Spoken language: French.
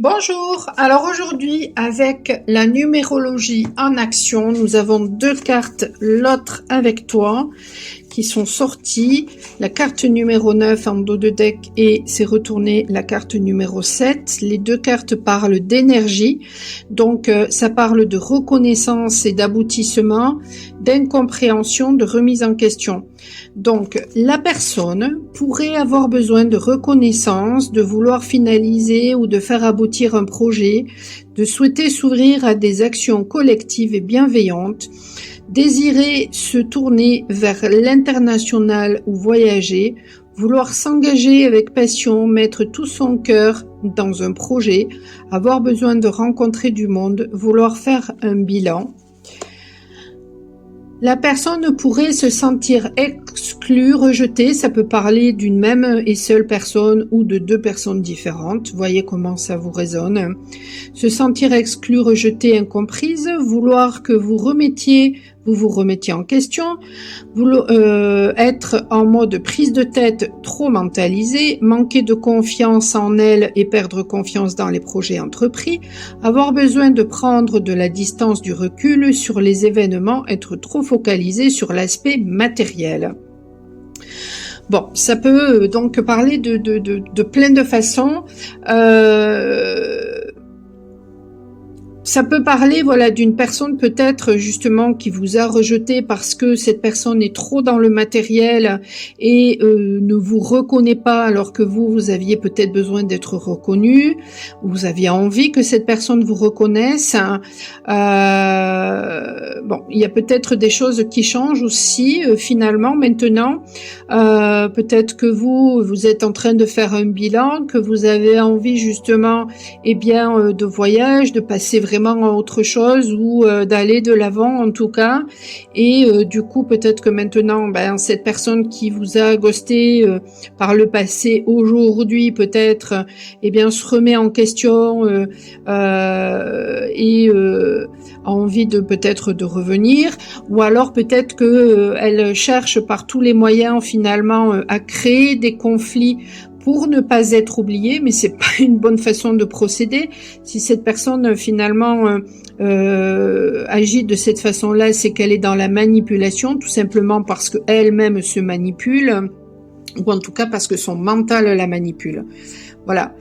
Bonjour, alors aujourd'hui avec la numérologie en action, nous avons deux cartes, l'autre avec toi, qui sont sorties. La carte numéro 9 en dos de deck et c'est retourné la carte numéro 7. Les deux cartes parlent d'énergie, donc ça parle de reconnaissance et d'aboutissement, d'incompréhension, de remise en question. Donc la personne pourrait avoir besoin de reconnaissance, de vouloir finaliser ou de faire aboutir un projet, de souhaiter s'ouvrir à des actions collectives et bienveillantes, désirer se tourner vers l'international ou voyager, vouloir s'engager avec passion, mettre tout son cœur dans un projet, avoir besoin de rencontrer du monde, vouloir faire un bilan. La personne pourrait se sentir exclue, rejetée, ça peut parler d'une même et seule personne ou de deux personnes différentes, voyez comment ça vous résonne. Se sentir exclue, rejetée, incomprise, vouloir que vous vous remettiez en question, être en mode prise de tête trop mentalisé, manquer de confiance en elle et perdre confiance dans les projets entrepris, avoir besoin de prendre de la distance, du recul sur les événements, être trop focalisé sur l'aspect matériel. Bon, ça peut donc parler de plein de façons. Ça peut parler, voilà, d'une personne peut-être justement qui vous a rejeté parce que cette personne est trop dans le matériel et ne vous reconnaît pas alors que vous aviez peut-être besoin d'être reconnu. Vous aviez envie que cette personne vous reconnaisse. Bon, il y a peut-être des choses qui changent aussi finalement maintenant. Peut-être que vous êtes en train de faire un bilan, que vous avez envie justement, de voyage, de passer vraiment à autre chose ou d'aller de l'avant en tout cas, et du coup peut-être que maintenant cette personne qui vous a ghosté par le passé, aujourd'hui peut-être se remet en question et a envie de peut-être de revenir, ou alors peut-être que elle cherche par tous les moyens finalement à créer des conflits pour ne pas être oublié, mais c'est pas une bonne façon de procéder. Si cette personne finalement agit de cette façon-là, c'est qu'elle est dans la manipulation, tout simplement parce qu'elle-même se manipule, ou en tout cas parce que son mental la manipule. Voilà.